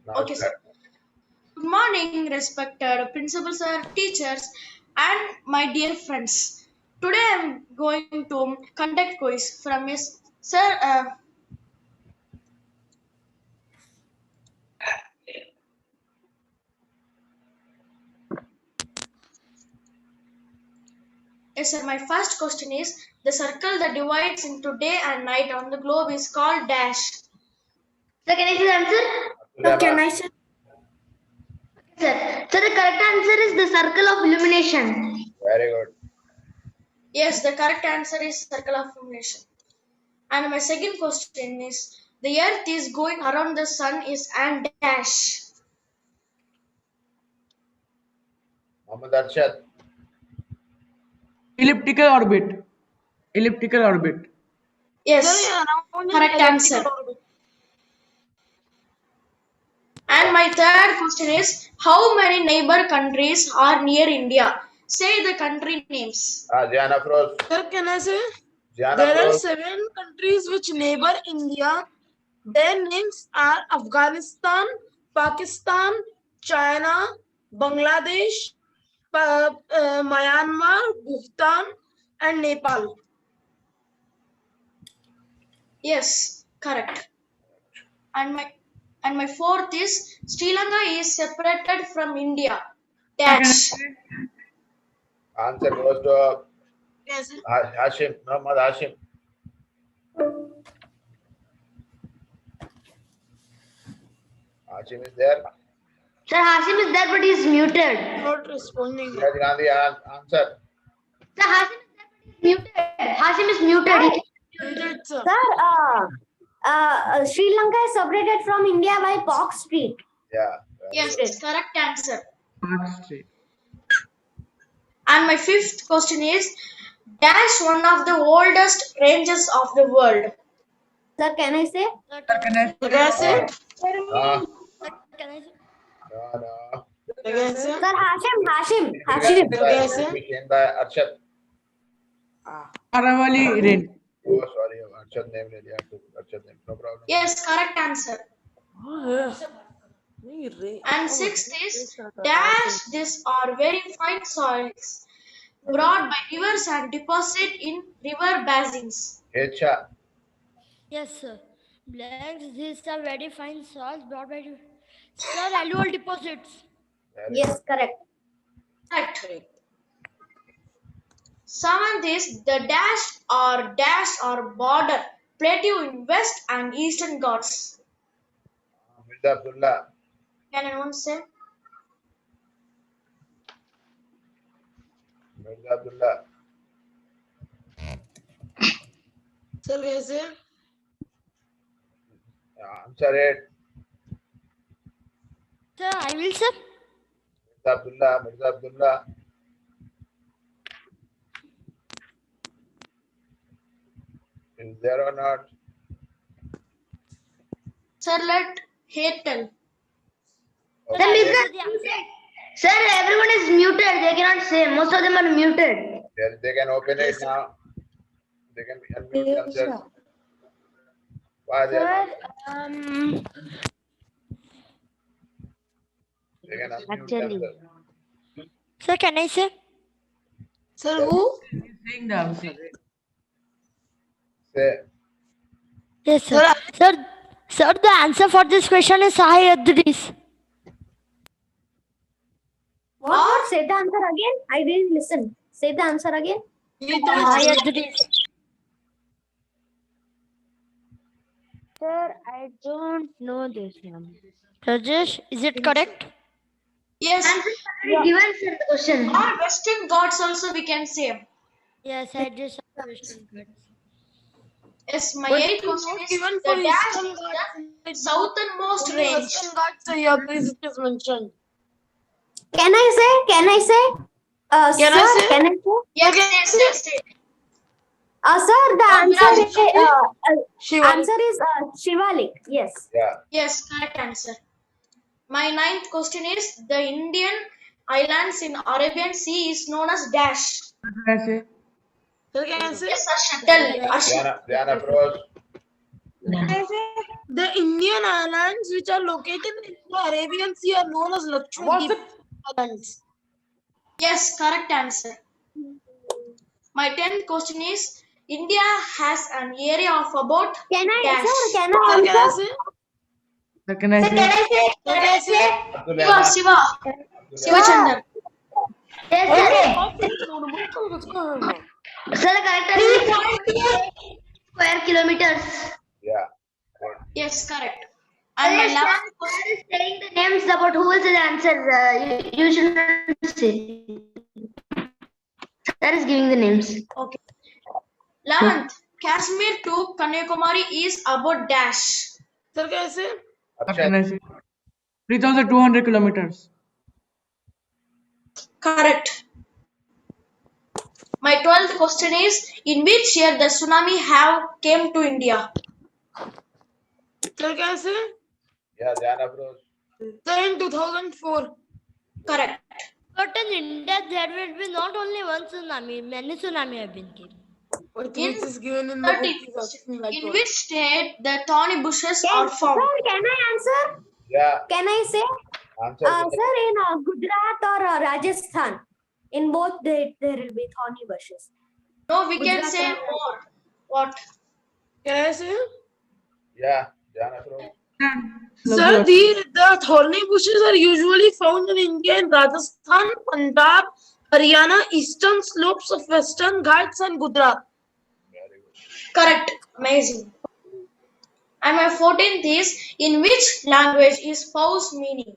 Now Okay, sir. start. Good morning, respected principal sir, teachers, and my dear friends. Today I'm going to conduct quiz from Miss Sir. Yes, sir. My first question is: the circle that divides into day and night on the globe is called dash. Sir, can I see the answer? Abdullah, Can I see? Sir, the correct answer is the circle of illumination. very good. Yes, the correct answer is circle of illumination. And my second question is: the Earth is going around the sun is and dash. Muhammad Arshad. Elliptical orbit. Elliptical orbit. Yes, Sir, around an correct answer. elliptical orbit. And my third question is: how many neighbor countries are near India? Say the country names. Jian Afroz. Sir, can I say? Jian There are Afroz. 7 countries which neighbor India. Their names are Afghanistan, Pakistan, China, Bangladesh, Myanmar, Bhutan, and Nepal. Yes, correct. And my fourth is: Sri Lanka is separated from India. Dash. Answer goes to Yes, sir. Hashim. Muhammad Hashim. Hashim is there. Sir, Hashim is there, but he's muted. Not responding. Suraj Gandhi answer. Sir, Hashim is there, but he's muted. Hashim is muted. Muted, sir. Sir, Sri Lanka is separated from India by Park Street. Yeah. Yes, correct answer. Park Street. And my fifth question is: dash one of the oldest ranges of the world. Sir, can I say? Can I Can I say? No. Can I say? No. Can I say? Sir, Hashim. Hashim by Arshad. Aravalli Range. Oh, sorry. Arshad name. Arshad name. No problem. Yes, correct answer. And sixth is: dash these are very fine soils brought by rivers and deposited in river basins. Hecha. Yes, sir. Blanks, these are very fine salts brought by sir, annual deposits. Yes, correct. Correct. Seventh is: the dash or border plateau in west and eastern Ghats. Mirza Abdullah. Can anyone say? Mirza Abdullah. Sir, can I say? Answer it. Sir, I will, sir. Mirza Abdullah. Is there or not? Sir, let hate tell. Sir, everyone is muted. They cannot say. Most of them are muted. They can open it now. They can unmute themselves. Why they are not? They can unmute themselves. Sir, can I say? Sir, who? He's saying the answer. Say. Yes, sir. Sir, the answer for this question is Sahyadris. What? Say the answer again. I didn't listen. Say the answer again. Sahyadris. Sir, I don't know this one. Rajesh, is it correct? Yes. Given sir the question. Or western Ghats also we can say. Yes, I just understood. Yes, my But eighth it is question not is: given the for dash Eastern is Ghats. the southernmost Only range. Western Ghats it is mentioned. Can I say? Can I Sir, say? can I say? Yes. Sir, the answer is, Shivalik. answer is Shivalik. Yes. Yeah. Yes, correct answer. My ninth question is: the Indian islands in Arabian Sea is known as dash. Can I say? Sir, can I say? Yes, sir, shuttle. Diana Frost. The Indian islands which are located in the Arabian Sea are known as Lakshadweep Islands. Yes, correct answer. My 10th question is India has an area of about Can I, dash. sir, can Sir, I can I answer? say? Sir, can I Sir, say? can I say? Sir, can I say? Abdul Shiva, Rahman. Shiva, Shiva Chandran. Yes, sir. Sir, the correct answer is square kilometers. Yeah. Good. Yes, correct. And my Yes, 11th sir is saying the names about who is the answer. You should not say. Sir is giving the names. Okay. 11th, Kashmir to Kanyakumari is about dash. Sir, can I say? Sir, can I Akshat. say? 3,200 kilometers. Correct. My 12th question is in which year the tsunami have came to India? Sir, can I say? Yeah, Jana Bros. Sir, in 2004. Correct. But in India, there will be not only one tsunami, many tsunami have been came. Which In is given in the book 13th is asking like in what? which state the thorny bushes Can, are found? sir, can I answer? Yeah. Can I say? Answer. Sir, in Gujarat or Rajasthan, in both there will be thorny bushes. No, we can Gujarat say and more. What? Can I say? Yeah, Jana Bros. Sir, the thorny bushes are usually found in India in Rajasthan, Punjab, Haryana, eastern slopes of Western Ghats and Gujarat. Very good. Correct. Amazing. And my 14th is in which language is pause meaning?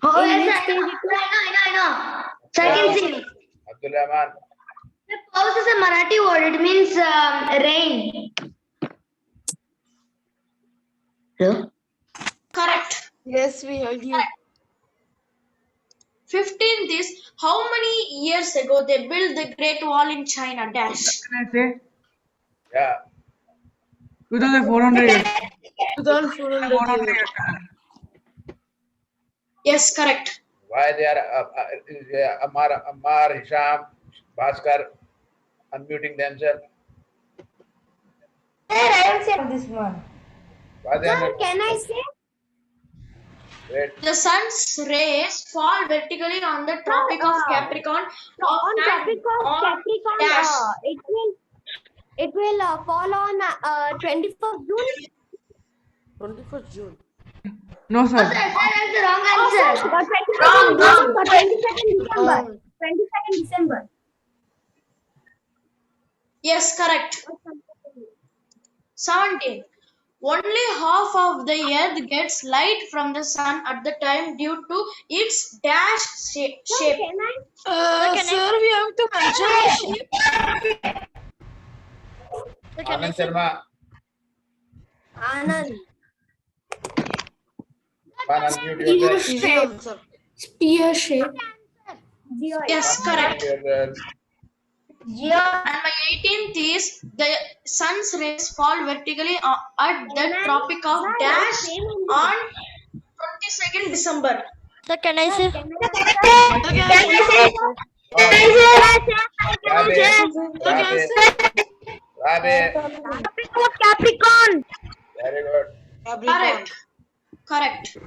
Oh, In yes, which sir. page I know. Sir, I can see. Abdul Rahman. The pause is a Marathi word. It means rain. Hello? Correct. Yes, we heard you. 15th is how many years ago they built the Great Wall in China? Dash. Can I say? Yeah. 2,400 years. 2400 400 years. years. Yes, correct. Why they are Ammar, Hisham, Bhaskar unmuting themselves? Sir, I am saying this one. Why they are Sir, not? can I say? Wait. The sun's rays fall vertically on the Tropic of Capricorn On Tropic of on Capricorn, dash. it will fall on 24th June. 21st June. No, Oh, sir. sir, that's the wrong answer. 22nd December. 22nd December. Yes, correct. 17. Only half of the earth gets light from the sun at the time due to its dash shape. Can I? Sir, we have to mention the shape. Sir, can I Anand say? Sharma. Anand. Man, unmute yourself. Easy answer. Spear shape. Yes, correct. Yourself. And my 18th is the sun's rays fall vertically at the Tropic of Dash on 22nd December. Sir, can I say? Rabe. Capricorn. Very good. Correct. Correct.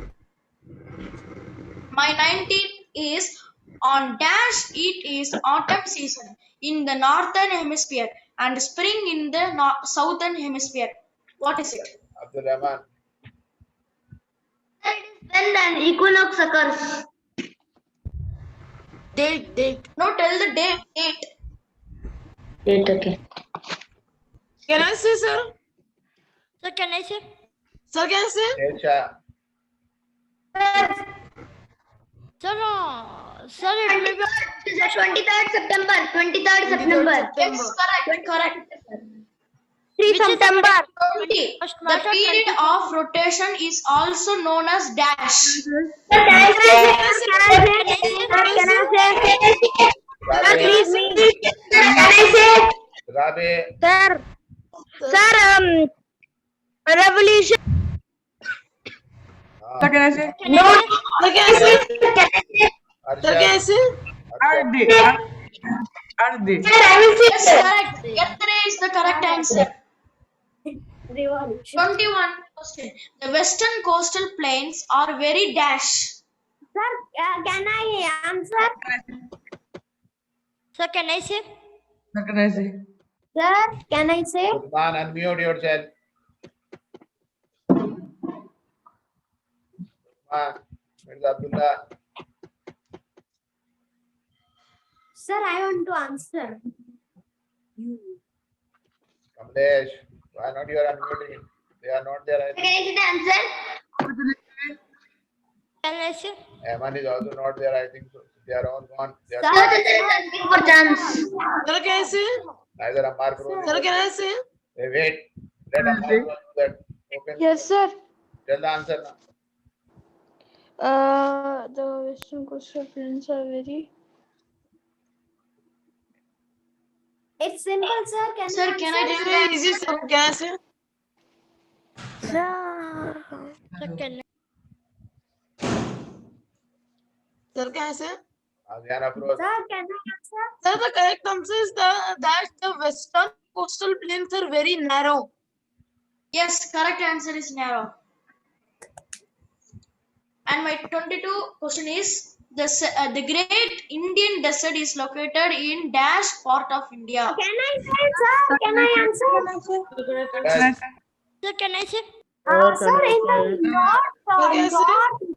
My 19th is on dash it is autumn season in the northern hemisphere and spring in the southern hemisphere. What is it? Abdul Rahman. Sir, it is when an equinox occurs. Date. No, tell the date. Date, okay. Can I say, sir? Sir, can I say? Sir, can I say? Esha. Sir, it will be. It is 23rd September. 23rd September. Yes, correct. 3 September. 20. The period of rotation is also known as dash. Rabe. Revolution. Sir, can I say? Sir, can I say? Sir, can I Arshad. say? Earth Day. Ardi. Yes, correct. Yesterday is the correct answer. Revolution. 21 question. The western coastal plains are very dash. Sir, can I answer? Sir, can I say? What can I say? Sir, can I say? Lukman, unmute yourself. Lukman, Mirza Abdullah. Sir, I want to answer. Kamlesh, why not you are unmuting? They are not there. I think. Can I see the answer? Can I say? Eman is also not there. I think so. They are all gone. They are Sir, Sir, is asking for chance. Sir, can I say? neither Ammar Pro. Sir, can I say? Hey, wait. Let Ammar Pro do that. Open. Yes, sir. Tell the answer now. The western coastal plains are very. it's simple, sir. Sir, can I answer? do Very easy, sir. Can I say? Sir, can I? Sir, can I say? Aziana Pro. Sir, can I answer? Sir, the correct answer is that the western coastal plains are very narrow. Yes, correct answer is narrow. And my 22 question is the great Indian desert is located in dash part of India. Can I say, sir? Can I answer? Yes. Sir, can I say? Sir, in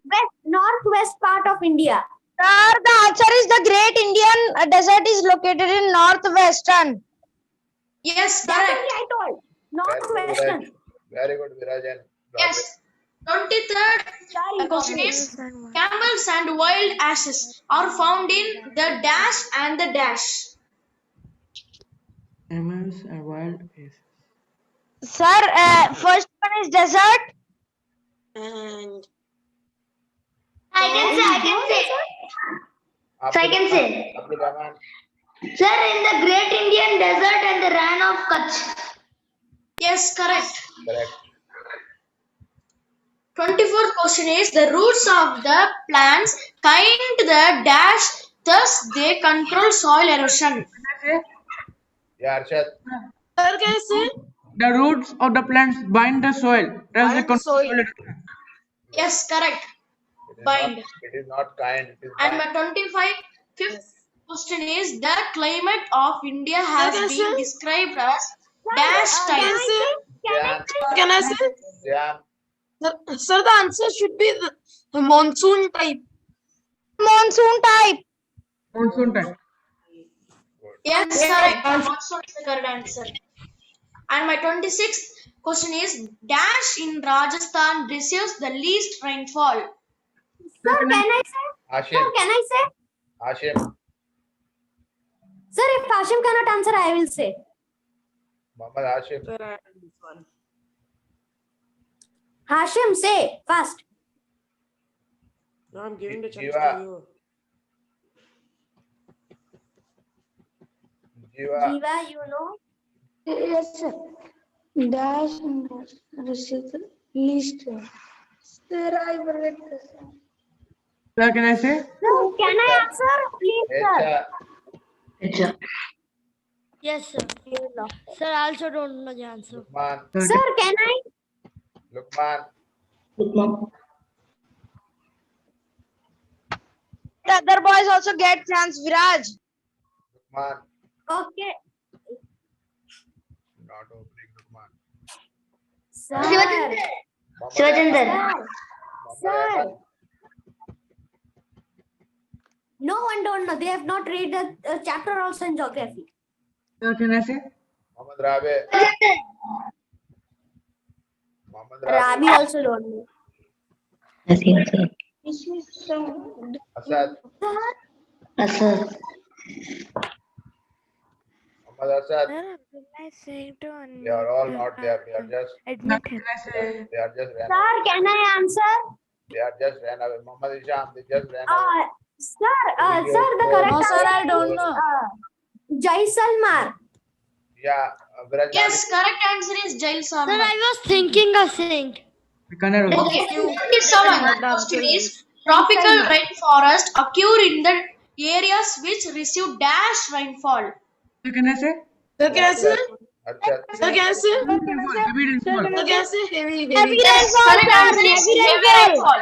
the northwest part of India. Sir, the answer is the Great Indian Desert is located in northwestern. Yes, That's correct. only I told. Very Northwestern. good. Very good, Virajan. Yes. 23rd question is camels and wild asses are found in the dash and the dash. Camels and wild asses. Sir, first one is desert. And I can say. So I can say. Abdul Rahman. Sir, in the Great Indian Desert and the Ran of Kutch. Yes, correct. Correct. 24th question is the roots of the plants kind the dash, thus they control soil erosion. Yeah, Arshad. sir, can I say? The roots of the plants bind the soil. Thus they Bind the soil. control it. Yes, correct. It is Bind. Not, it is not kind. It is And bind. my 25th question is the climate of India has Sir, been sir. described as dash Can I type. say? Jan. Can I say? Jan. Sir, the answer should be the monsoon type. Monsoon type. Monsoon time. Yes, correct. Monsoon is the correct answer. And my 26th question is dash in Rajasthan receives the least rainfall. Sir, can I say? Hashim. Sir, can I say? Hashim. Sir, if Hashim cannot answer, I will say. Muhammad Hashim. Hashim, say first. No, I'm giving the chance Jiva. to you. Jiva. Jiva, you know. Yes, sir. Dash and receive the least. Sir, I forget this. Sir, can I say? Sir, can I answer? Please, sir. Echa. Yes, sir. Sir, I also don't know the answer. Lukman. Sir, can I? Lukman. The other boys also get chance. Viraj. Lukman. Okay. Not opening Lukman. Sir. Shivachandar. Sir. No one don't know. They have not read the chapter also in geography. Sir, can I say? Muhammad Rabe. Muhammad Rabi Rabe. also don't know. This is some. Asad. Sir, Muhammad Asad. I say to They are all not there. They are just. admit Can I say? They are just ran. sir, can I answer? They are just ran away. Muhammad Isham. They just ran away. Sir, the correct No, sir, I answer don't is, know. Jaisalmer. Yeah. Viraj. Yes, correct answer is Jail Sir, Salman. I was thinking of saying. Kannada. Okay, 27 question is tropical rainforest occur areas which receive dash rainfall. Sir, can I say? Sir, can I say? Arshad. Sir, can I say? Heavy rainfall. Sir, can I say heavy? Yes, correct answer is heavy rainfall.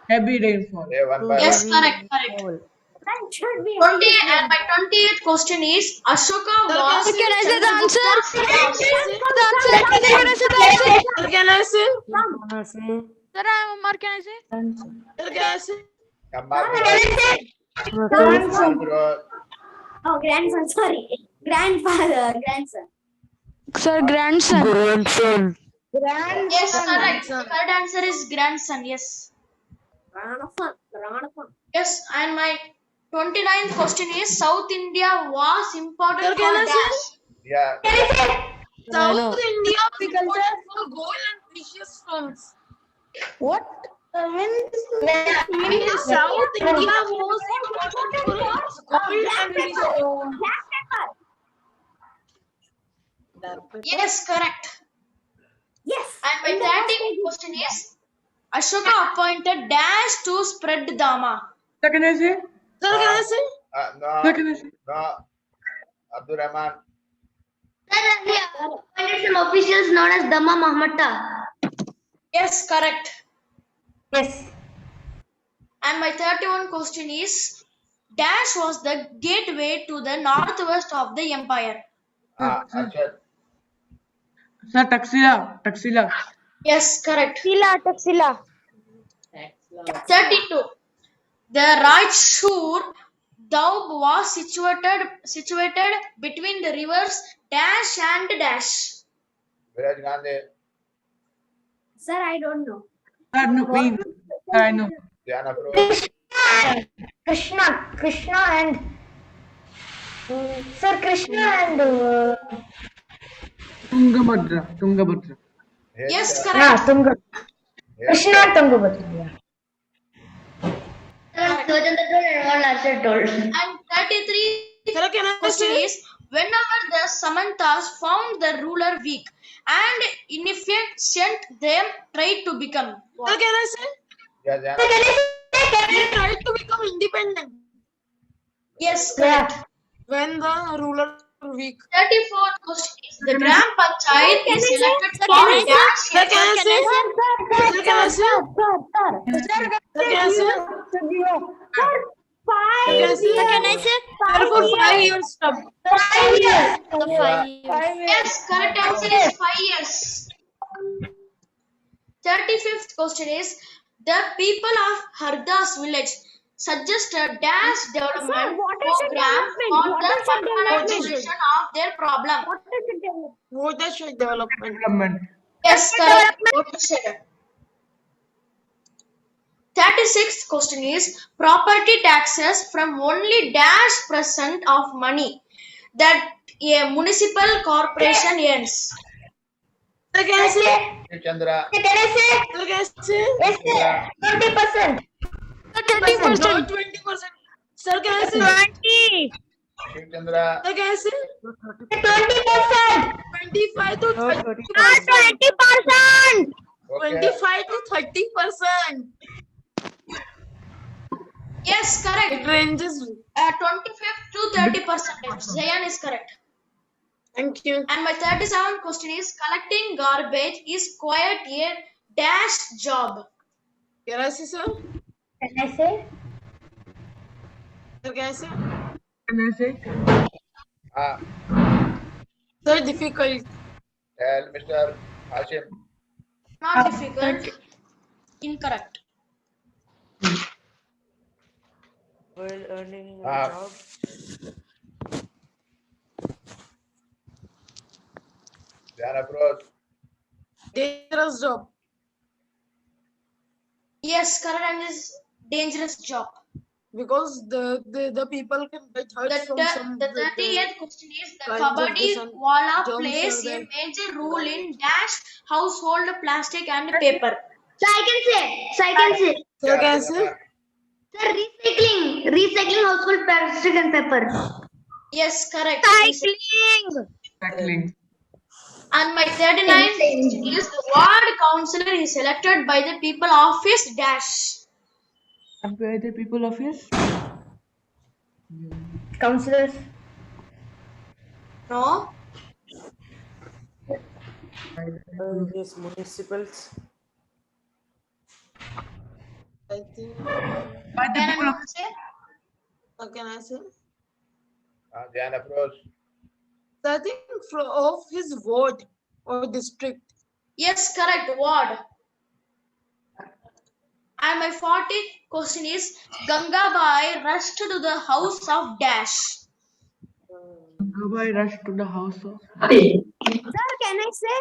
Heavy rainfall. Yeah, one by Yes, one. correct. That should be 20 and my 20th question is Ashoka was. Sir, can I say the answer? Sir, can I say? Sir, can I say? Sir, Omar, can I say? Sir, can I say? Come back. Bro. Oh, grandson, sorry. Grandfather, grandson. Sir, grandson. Yes, correct. Correct answer is grandson. Yes. Grandson. Yes, and my 29th question is South India was important Sir, for can I say? dash. Yeah. South India was important for gold and precious stones. What? When South India was important for its gold and precious stones. Yes, correct. Yes. And my 13th question is Ashoka appointed dash to spread Dhamma. Sir, can I say? Sir, can I say? No. Sir, can I say? No. Abdul Rahman. Sir, he appointed some officials known as Dhamma Mahmatta. Yes, correct. Yes. And my 31 question is dash was the gateway to the northwest of the empire. Arshad. Sir, Taxila. Yes, correct. Taxila. 32. The Raichur Daub was situated between the rivers dash and dash. Viraj Gandhi. Sir, I don't know. Sir, no, me. Sir, I know. Diana Bro. Krishna and Sir Krishna and Tungabhadra. Yes, correct. Krishna and Tungabhadra. Sir, Dojandra told and all Arshad told. And 33 Sir, can I question say? is whenever the Samantas found the ruler weak and inefficient, they tried to become Sir, what? can I say? Yeah, Diana. They tried to become independent Yes, correct. when the ruler were weak. 34th question is the Gram Panchayat is elected for Can I say? dash. Sir, can I say? Sir, can I say? Sir, can I say? Sir, can I say? Sir, for 5 years stop. 5 years. The 5 years. Yes, correct answer is 5 years. 35th question is the people of Hardas village suggested dash development program for the permanent solution of their problem. Watershed development. Development. Yes, correct. Watershed. 36th question is property taxes from only dash percent of money that a municipal corporation earns. Sir, can I say? Shiv Chandra. Sir, can I say? Chandra. 20%. 20%. Not 20%. Sir, can I say? Shiv Chandra. Sir, can I say? 20%. 25 to 30%. 20%. Okay. 25 to 30%. Yes, correct. It ranges. 25th to 30%. Zayan is correct. Thank you. And my 37th question is collecting garbage is quite a dash job. Can I say, sir? Can I say? Sir, can I say? Can I say? Sir, difficult. Tell Mr. Hashim. Not difficult. Incorrect. While earning a Ah. job. Diana Bro. Dangerous job. Yes, correct and is dangerous job. Because the people can get hurt from some. The 38th question is the kinds of Kabaddi this and Wala germs plays are a there. major role in dash household plastic and paper. So I can say. Sir, can I say? Sir, recycling household plastic and paper. Yes, correct. Tackling. And my 39th question is the ward councillor is elected by the people of his dash. And by the people of his Councillors. No. His municipals. I think. by the Can people of anyone say? How can I say? Jan approach. I think of his ward or district. Yes, correct. Ward. And my 40th question is Gangabai rushed to the house of Dash. Gangabai rushed to the house of Sir, can I say?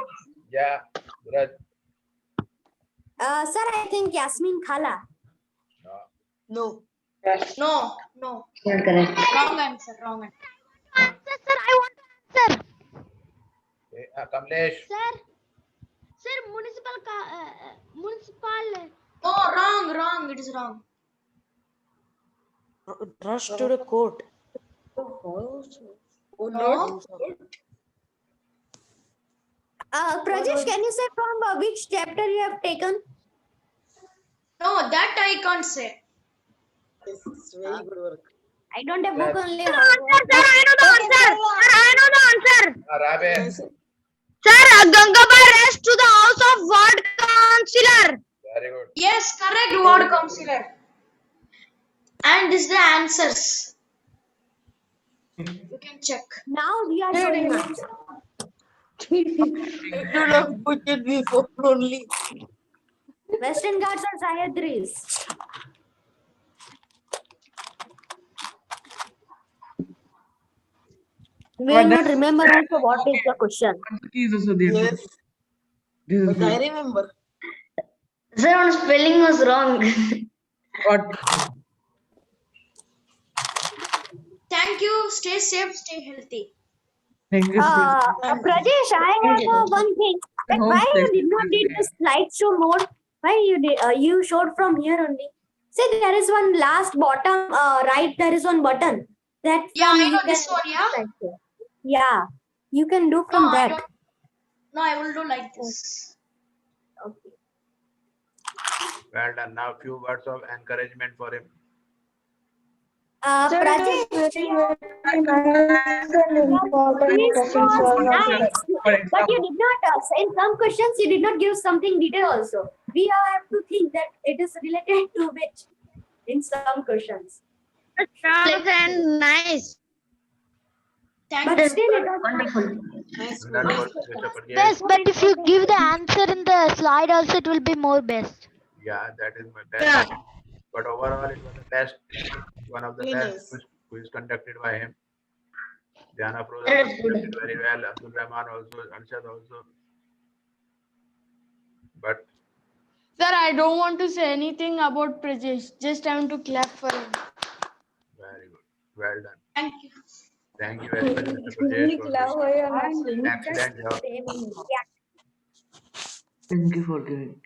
Yeah, Raj. Sir, I think Yasmin Khala. No. No. No, no. Not correct. Wrong answer. Wrong answer. Sir, I want to answer. Okay, Kamlesh. Sir, municipal. No, wrong. It is wrong. Rush to the court. No. Prajesh, can you say from which chapter you have taken? No, that I can't say. It's very good work. I don't have book only. Sir, I know the answer. Sir, I know the answer. Rabe. Sir, Gangabai rushed to the house of ward councillor. Very good. Yes, correct. Ward councillor. And this is the answers. You can check. Now we are showing us. I should have put it before only. Western Ghats or Sahyadris? We will not remember also what is the question. is also there. Yes, This is but I remember. Sir, on spelling was wrong. what Thank you. Stay safe. Stay healthy. thank you. Prajesh, I have one thing. That No, why you thank did you. not did the slideshow mode? Why you did? You showed from here only. See, there is one last bottom right. There is one button. That Yeah, from I you know can this one. Yeah. slideshow. Yeah, you can do from No, I that. don't. No, I will do like this. Okay. Well done. Now few words of encouragement for him. Prajesh, important this questions was were not nice. there. But you did not, in some questions, you did not give something detail also. We have to think that it is related to which in some questions. Sharp and nice. Thank But you. still, it was Wonderful. Nice. Done for Mr. Parjesh. Best, but if you give the answer in the slide also, it will be more best. Yeah, that is my best. Yeah. But overall, it was the best. One of the Very best nice. which is conducted by him. Diana Pro That is good. conducted very well. Abdul Rahman also, Arshad also. But Sir, I don't want to say anything about Prajesh. Just I want to clap for him. very good. Well done. Thank you. Thank you very much, Mr. Prajesh. For this excellent job. yeah. Thank you for giving.